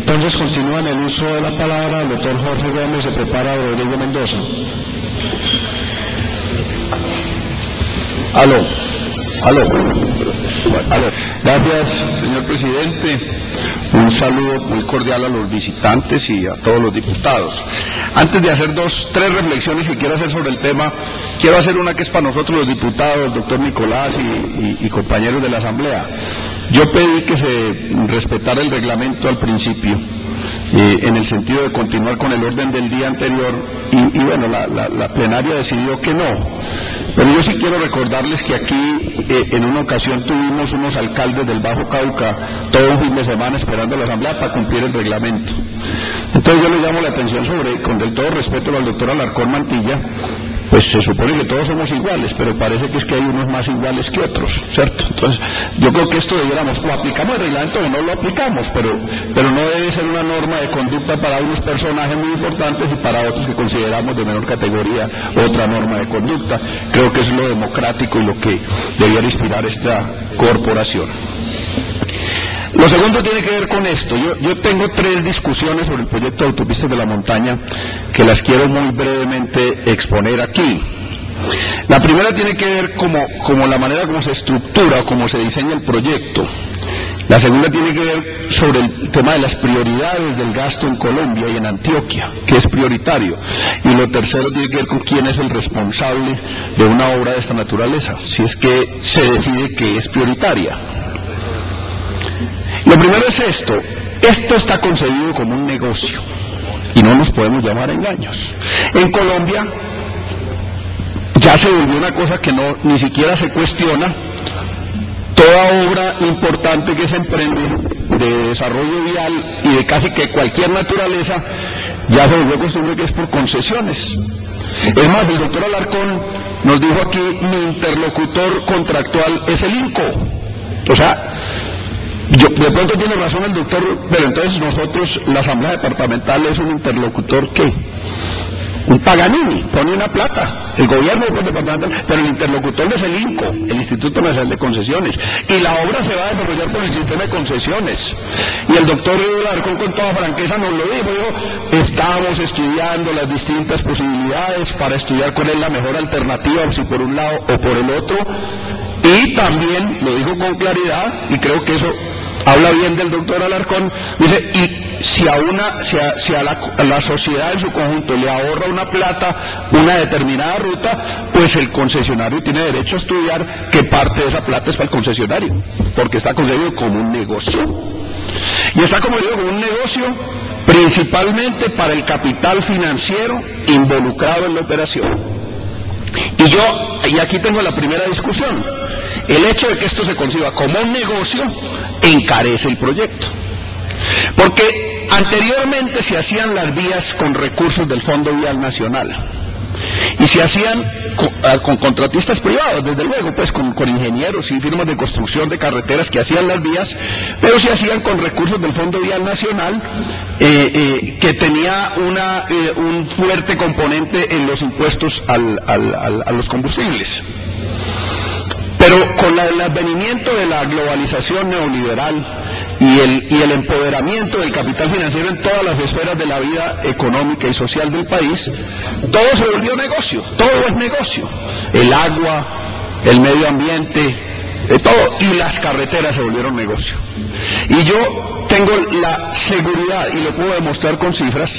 Entonces continúa en el uso de la palabra el doctor Jorge Gómez, se prepara Rodrigo Mendoza. Aló. Gracias, señor presidente. Un saludo muy cordial a los visitantes y a todos los diputados. Antes de hacer tres reflexiones que quiero hacer sobre el tema, quiero hacer una que es para nosotros los diputados, doctor Nicolás y compañeros de la Asamblea. Yo pedí que se respetara el reglamento al principio, en el sentido de continuar con el orden del día anterior, y bueno, la plenaria decidió que no. Pero yo sí quiero recordarles que aquí, en una ocasión tuvimos unos alcaldes del Bajo Cauca todo un fin de semana esperando a la Asamblea para cumplir el reglamento. Entonces yo le llamo la atención sobre, con del todo respeto al doctor Alarcón Mantilla, pues se supone que todos somos iguales, pero parece que es que hay unos más iguales que otros, ¿cierto? Entonces, yo creo que esto debiéramos, o aplicamos el reglamento o no lo aplicamos, pero no debe ser una norma de conducta para unos personajes muy importantes y para otros que consideramos de menor categoría otra norma de conducta. Creo que es lo democrático y lo que debería inspirar esta corporación. Lo segundo tiene que ver con esto. Yo tengo 3 discusiones sobre el proyecto de autopistas de la montaña que las quiero muy brevemente exponer aquí. La primera tiene que ver como la manera como se estructura o como se diseña el proyecto. La segunda tiene que ver sobre el tema de las prioridades del gasto en Colombia y en Antioquia, que es prioritario. Y lo tercero tiene que ver con quién es el responsable de una obra de esta naturaleza, si es que se decide que es prioritaria. Lo primero es esto está concebido como un negocio y no nos podemos llamar engaños. En Colombia ya se volvió una cosa que ni siquiera se cuestiona. Toda obra importante que se emprende de desarrollo vial y de casi que cualquier naturaleza ya se volvió costumbre que es por concesiones. Es más, el doctor Alarcón nos dijo aquí, mi interlocutor contractual es el INCO. O sea, de pronto tiene razón el doctor, pero entonces nosotros, la Asamblea Departamental, es un interlocutor ¿qué? Un Paganini, pone una plata, el gobierno departamental, pero el interlocutor es el INCO, el Instituto Nacional de Concesiones, y la obra se va a desarrollar por el sistema de concesiones. Y el doctor Alarcón con toda franqueza nos lo dijo, estamos estudiando las distintas posibilidades para estudiar cuál es la mejor alternativa, si por un lado o por el otro, y también lo dijo con claridad, y creo que eso habla bien del doctor Alarcón, dice, y si a la sociedad en su conjunto le ahorra una plata, una determinada ruta, pues el concesionario tiene derecho a estudiar qué parte de esa plata es para el concesionario, porque está concebido como un negocio. Y está concebido como un negocio principalmente para el capital financiero involucrado en la operación. Y aquí tengo la primera discusión. El hecho de que esto se conciba como un negocio encarece el proyecto. Porque anteriormente se hacían las vías con recursos del Fondo Vial Nacional. Y se hacían con contratistas privados, desde luego, pues con ingenieros y firmas de construcción de carreteras que hacían las vías, pero se hacían con recursos del Fondo Vial Nacional, que tenía un fuerte componente en los impuestos a los combustibles. Pero con el advenimiento de la globalización neoliberal y el empoderamiento del capital financiero en todas las esferas de la vida económica y social del país, todo se volvió negocio, todo es negocio. El agua, el medio ambiente, todo, y las carreteras se volvieron negocio. Y yo tengo la seguridad, y lo puedo demostrar con cifras,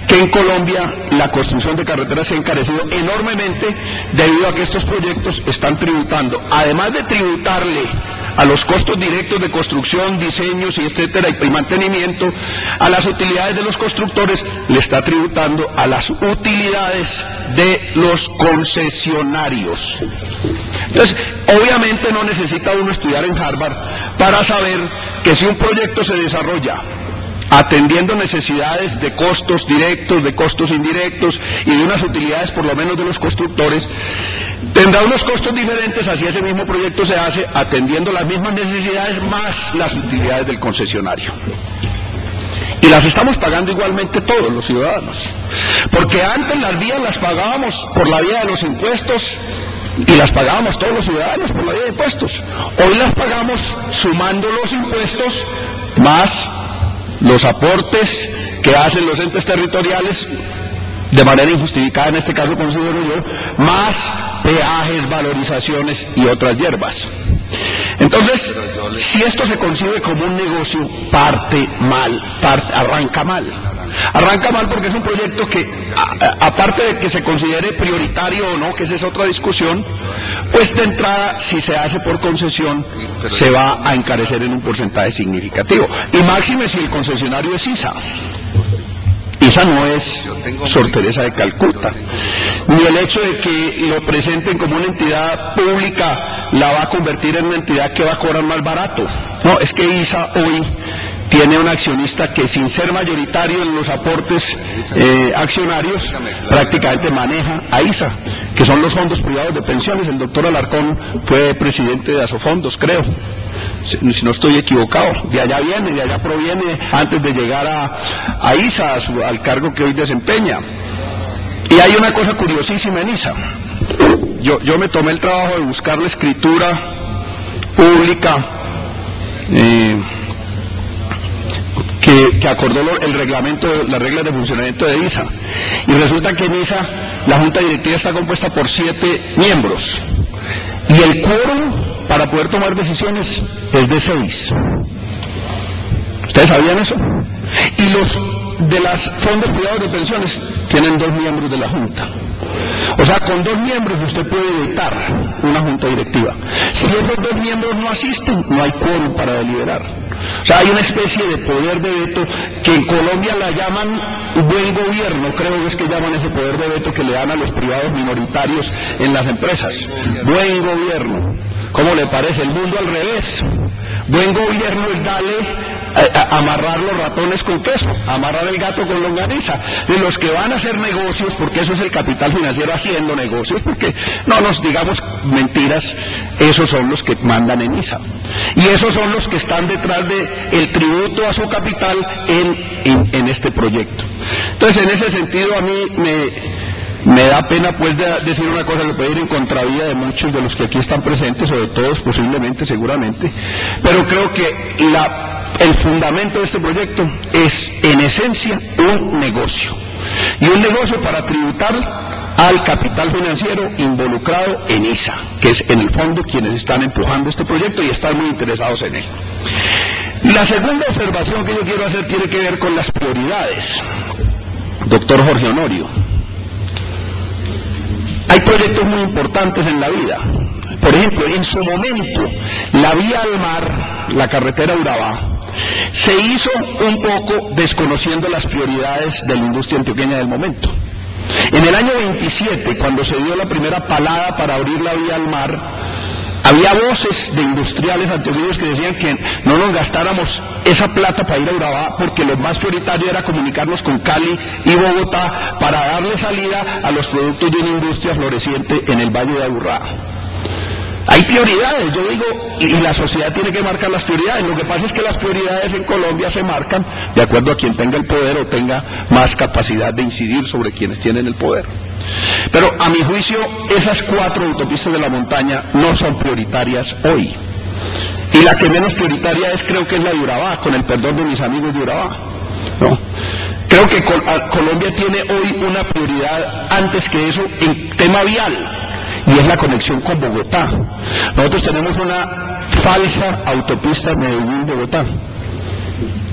que en Colombia la construcción de carreteras se ha encarecido enormemente debido a que estos proyectos están tributando, además de tributarle a los costos directos de construcción, diseños y etcétera, y mantenimiento, a las utilidades de los constructores, le está tributando a las utilidades de los concesionarios. Entonces, obviamente no necesita uno estudiar en Harvard para saber que si un proyecto se desarrolla atendiendo necesidades de costos directos, de costos indirectos y de unas utilidades por lo menos de los constructores, tendrá unos costos diferentes así ese mismo proyecto se hace atendiendo las mismas necesidades más las utilidades del concesionario. Y las estamos pagando igualmente todos los ciudadanos, porque antes las vías las pagábamos por la vía de los impuestos y las pagábamos todos los ciudadanos por la vía de impuestos. Hoy las pagamos sumando los impuestos más los aportes que hacen los entes territoriales, de manera injustificada en este caso considero yo, más peajes, valorizaciones y otras hierbas. Entonces, si esto se concibe como un negocio, arranca mal. Arranca mal porque es un proyecto que, aparte de que se considere prioritario o no, que esa es otra discusión, pues de entrada, si se hace por concesión, se va a encarecer en un porcentaje significativo. Y máxime si el concesionario es ISA. ISA no es Sor Teresa de Calcuta, ni el hecho de que lo presenten como una entidad pública la va a convertir en una entidad que va a cobrar más barato. No, es que ISA hoy tiene un accionista que, sin ser mayoritario en los aportes accionarios, prácticamente maneja a ISA, que son los fondos privados de pensiones. El doctor Alarcón fue presidente de Asofondos, creo, si no estoy equivocado. De allá viene, de allá proviene, antes de llegar a ISA, al cargo que hoy desempeña. Y hay una cosa curiosísima en ISA. Yo me tomé el trabajo de buscar la escritura pública que acordó el reglamento, las reglas de funcionamiento de ISA. Y resulta que en ISA la Junta Directiva está compuesta por 7 miembros. Y el quórum para poder tomar decisiones es de 6. ¿Ustedes sabían eso? Y los de los fondos privados de pensiones tienen 2 miembros de la Junta. O sea, con 2 miembros usted puede vetar una Junta Directiva. Si esos 2 miembros no asisten, no hay quórum para deliberar. O sea, hay una especie de poder de veto que en Colombia la llaman buen gobierno, creo que es que llaman ese poder de veto que le dan a los privados minoritarios en las empresas. Buen gobierno. ¿Cómo le parece? El mundo al revés. Buen gobierno es darle amarrar los ratones con queso, amarrar el gato con longaniza. De los que van a hacer negocios, porque eso es el capital financiero haciendo negocios, porque no nos digamos mentiras, esos son los que mandan en ISA. Y esos son los que están detrás de el tributo a su capital en este proyecto. Entonces, en ese sentido, a mí me da pena pues decir una cosa que puede ir en contravía de muchos de los que aquí están presentes, o de todos posiblemente, seguramente, pero creo que el fundamento de este proyecto es en esencia un negocio, y un negocio para tributar al capital financiero involucrado en ISA, que es en el fondo quienes están empujando este proyecto y están muy interesados en él. La segunda observación que yo quiero hacer tiene que ver con las prioridades. Doctor Jorge Honorio, hay proyectos muy importantes en la vida. Por ejemplo, en su momento, la vía al mar, la carretera Urabá, se hizo un poco desconociendo las prioridades de la industria antioqueña del momento. En el año 27, cuando se dio la primera palada para abrir la vía al mar, había voces de industriales antioqueños que decían que no nos gastáramos esa plata para ir a Urabá, porque lo más prioritario era comunicarnos con Cali y Bogotá para darle salida a los productos de una industria floreciente en el Valle de Aburrá. Hay prioridades, yo digo, y la sociedad tiene que marcar las prioridades. Lo que pasa es que las prioridades en Colombia se marcan de acuerdo a quien tenga el poder o tenga más capacidad de incidir sobre quienes tienen el poder. Pero a mi juicio, esas 4 autopistas de la montaña no son prioritarias hoy. Y la que menos prioritaria es, creo que es la de Urabá, con el perdón de mis amigos de Urabá. ¿No? Creo que Colombia tiene hoy una prioridad antes que eso en tema vial, y es la conexión con Bogotá. Nosotros tenemos una falsa autopista Medellín-Bogotá.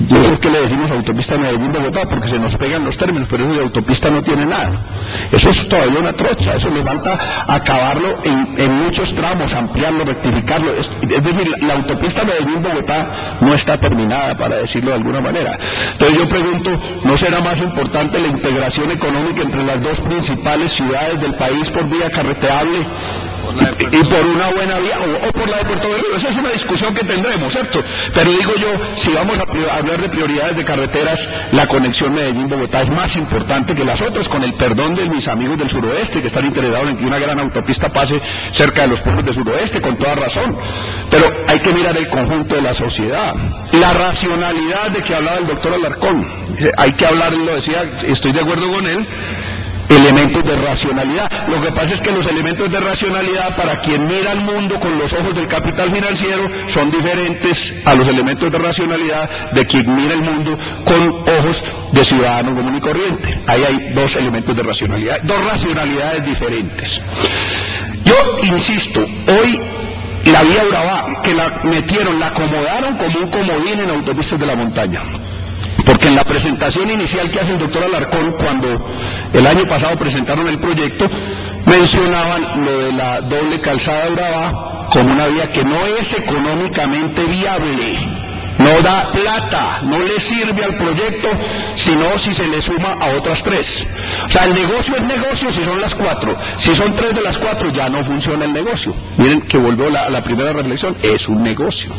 No sé qué le decimos autopista Medellín-Bogotá, porque se nos pegan los términos, pero eso de autopista no tiene nada. Eso es todavía una trocha, eso le falta acabarlo en muchos tramos, ampliarlo, rectificarlo. Es decir, la autopista Medellín-Bogotá no está terminada, para decirlo de alguna manera. Entonces yo pregunto, ¿no será más importante la integración económica entre las 2 principales ciudades del país por vía carreteable y por una buena vía, o por la de Puerto Berrío? Esa es una discusión que tendremos, ¿cierto? Pero digo yo, si vamos a hablar de prioridades de carreteras, la conexión Medellín-Bogotá es más importante que las otras, con el perdón de mis amigos del suroeste, que están interesados en que una gran autopista pase cerca de los pueblos del suroeste, con toda razón. Pero hay que mirar el conjunto de la sociedad. La racionalidad de que hablaba el doctor Alarcón, hay que hablar, él lo decía, estoy de acuerdo con él, elementos de racionalidad. Lo que pasa es que los elementos de racionalidad, para quien mira el mundo con los ojos del capital financiero, son diferentes a los elementos de racionalidad de quien mira el mundo con ojos de ciudadano común y corriente. Ahí hay dos elementos de racionalidad, dos racionalidades diferentes. Yo insisto, hoy la vía Urabá, que la metieron, la acomodaron como un comodín en autopistas de la montaña. Porque en la presentación inicial que hace el doctor Alarcón, cuando el año pasado presentaron el proyecto, mencionaban lo de la doble calzada Urabá como una vía que no es económicamente viable, no da plata, no le sirve al proyecto, sino si se le suma a otras tres. O sea, el negocio es negocio si son las cuatro, si son tres de las cuatro ya no funciona el negocio. Miren que volvió a la primera reflexión, es un negocio.